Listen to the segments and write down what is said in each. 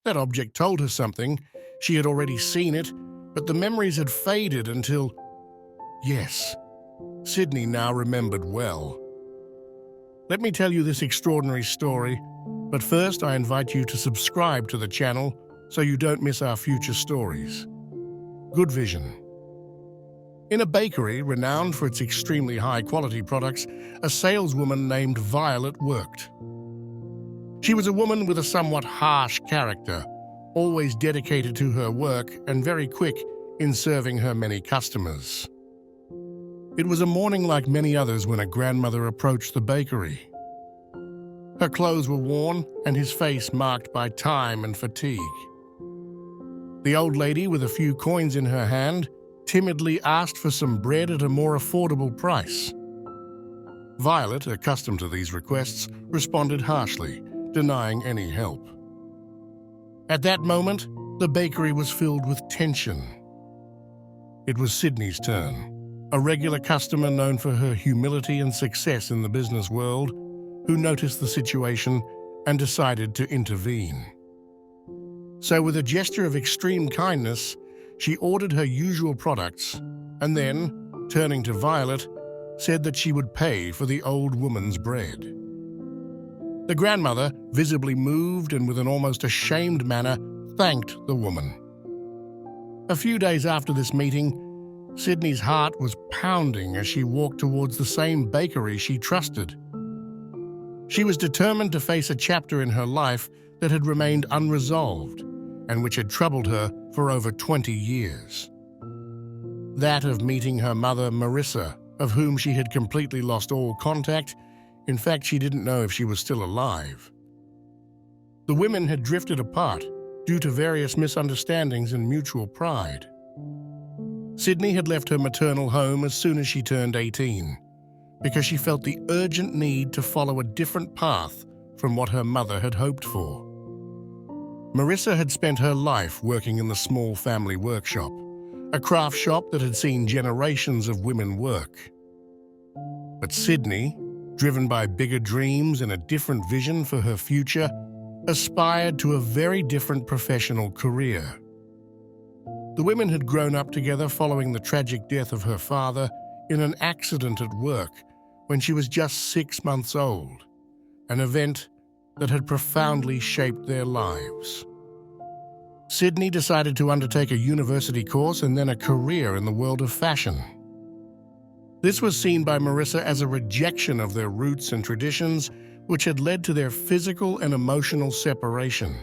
That object told her something. She had already seen it, but the memories had faded until... Yes, Sydney now remembered well. Let me tell you this extraordinary story, but first I invite you to subscribe to the channel so you don't miss our future stories. Good vision. In a bakery renowned for its extremely high-quality products, a saleswoman named Violet worked. She was a woman with a somewhat harsh character, always dedicated to her work and very quick in serving her many customers. It was a morning like many others when a grandmother approached the bakery. Her clothes were worn and his face marked by time and fatigue. The old lady, with a few coins in her hand, timidly asked for some bread at a more affordable price. Violet, accustomed to these requests, responded harshly, denying any help. At that moment, the bakery was filled with tension. It was Sydney's turn, a regular customer known for her humility and success in the business world, who noticed the situation and decided to intervene. So with a gesture of extreme kindness, she ordered her usual products and then, turning to Violet, said that she would pay for the old woman's bread. The grandmother, visibly moved and with an almost ashamed manner, thanked the woman. A few days after this meeting, Sydney's heart was pounding as she walked towards the same bakery she trusted. She was determined to face a chapter in her life that had remained unresolved and which had troubled her for over 20 years. That of meeting her mother, Marissa, of whom she had completely lost all contact. In fact, she didn't know if she was still alive. The women had drifted apart due to various misunderstandings and mutual pride. Sydney had left her maternal home as soon as she turned 18, because she felt the urgent need to follow a different path from what her mother had hoped for. Marissa had spent her life working in the small family workshop, a craft shop that had seen generations of women work. But Sydney, driven by bigger dreams and a different vision for her future, aspired to a very different professional career. The women had grown up together following the tragic death of her father in an accident at work when she was just 6 months old, an event that had profoundly shaped their lives. Sydney decided to undertake a university course and then a career in the world of fashion. This was seen by Marissa as a rejection of their roots and traditions, which had led to their physical and emotional separation.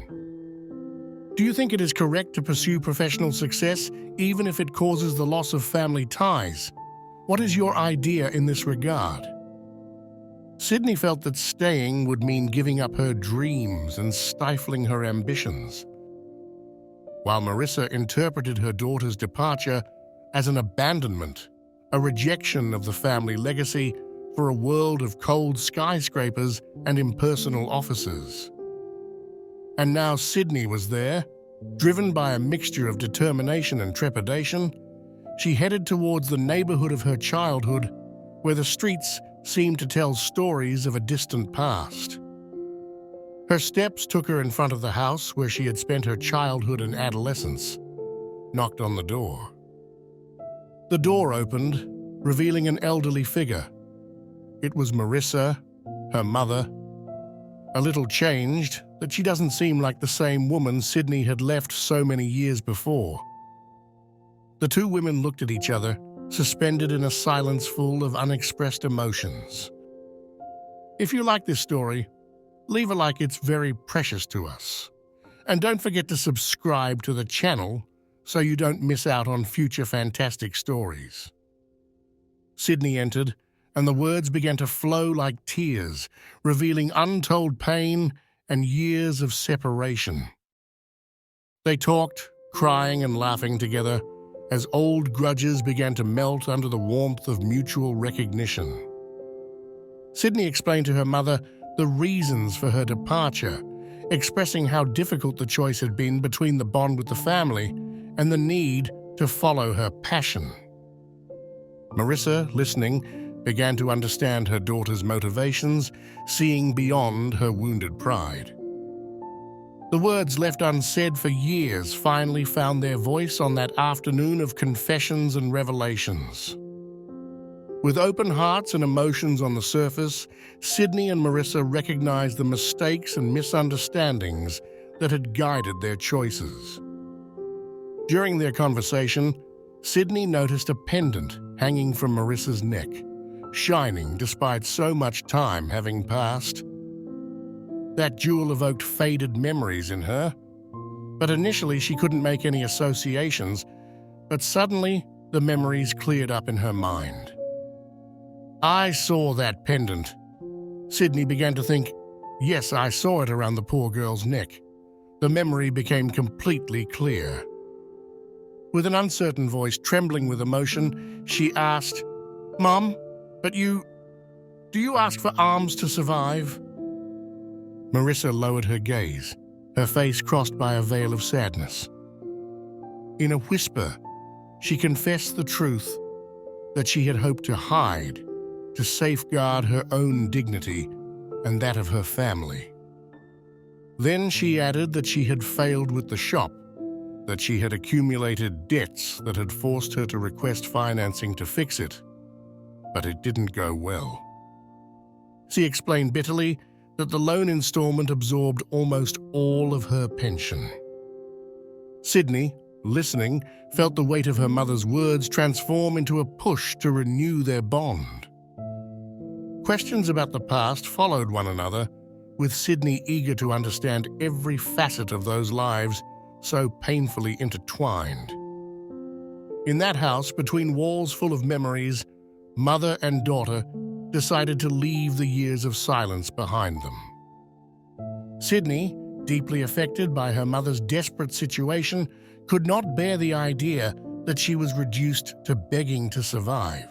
Do you think it is correct to pursue professional success even if it causes the loss of family ties? What is your idea in this regard? Sydney felt that staying would mean giving up her dreams and stifling her ambitions, while Marissa interpreted her daughter's departure as an abandonment, a rejection of the family legacy for a world of cold skyscrapers and impersonal offices. And now Sydney was there, driven by a mixture of determination and trepidation. She headed towards the neighborhood of her childhood, where the streets seemed to tell stories of a distant past. Her steps took her in front of the house where she had spent her childhood and adolescence, knocked on the door. The door opened, revealing an elderly figure. It was Marissa, her mother. A little changed, that she doesn't seem like the same woman Sydney had left so many years before. The two women looked at each other, suspended in a silence full of unexpressed emotions. If you like this story, leave a like, it's very precious to us. And don't forget to subscribe to the channel so you don't miss out on future fantastic stories. Sydney entered, and the words began to flow like tears, revealing untold pain and years of separation. They talked, crying and laughing together, as old grudges began to melt under the warmth of mutual recognition. Sydney explained to her mother the reasons for her departure, expressing how difficult the choice had been between the bond with the family and the need to follow her passion. Marissa, listening, began to understand her daughter's motivations, seeing beyond her wounded pride. The words left unsaid for years finally found their voice on that afternoon of confessions and revelations. With open hearts and emotions on the surface, Sydney and Marissa recognized the mistakes and misunderstandings that had guided their choices. During their conversation, Sydney noticed a pendant hanging from Marissa's neck, shining despite so much time having passed. That jewel evoked faded memories in her, but initially she couldn't make any associations, but suddenly the memories cleared up in her mind. I saw that pendant. Sydney began to think, yes, I saw it around the poor girl's neck. The memory became completely clear. With an uncertain voice trembling with emotion, she asked, "Mom, but do you ask for alms to survive?" Marissa lowered her gaze, her face crossed by a veil of sadness. In a whisper, she confessed the truth that she had hoped to hide to safeguard her own dignity and that of her family. Then she added that she had failed with the shop, that she had accumulated debts that had forced her to request financing to fix it, but it didn't go well. She explained bitterly that the loan installment absorbed almost all of her pension. Sydney, listening, felt the weight of her mother's words transform into a push to renew their bond. Questions about the past followed one another, with Sydney eager to understand every facet of those lives so painfully intertwined. In that house, between walls full of memories, mother and daughter decided to leave the years of silence behind them. Sydney, deeply affected by her mother's desperate situation, could not bear the idea that she was reduced to begging to survive.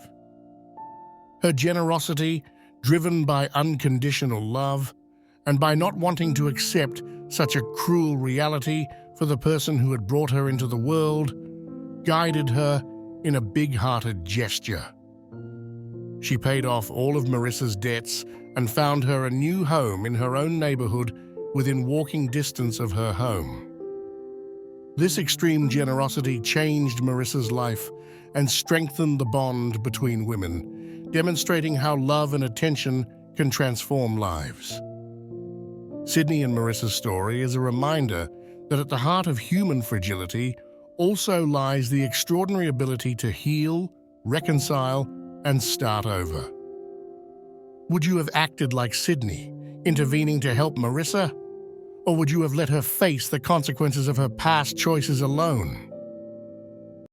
Her generosity, driven by unconditional love, and by not wanting to accept such a cruel reality for the person who had brought her into the world, guided her in a big-hearted gesture. She paid off all of Marissa's debts and found her a new home in her own neighborhood within walking distance of her home. This extreme generosity changed Marissa's life and strengthened the bond between women, demonstrating how love and attention can transform lives. Sydney and Marissa's story is a reminder that at the heart of human fragility also lies the extraordinary ability to heal, reconcile, and start over. Would you have acted like Sydney, intervening to help Marissa? Or would you have let her face the consequences of her past choices alone?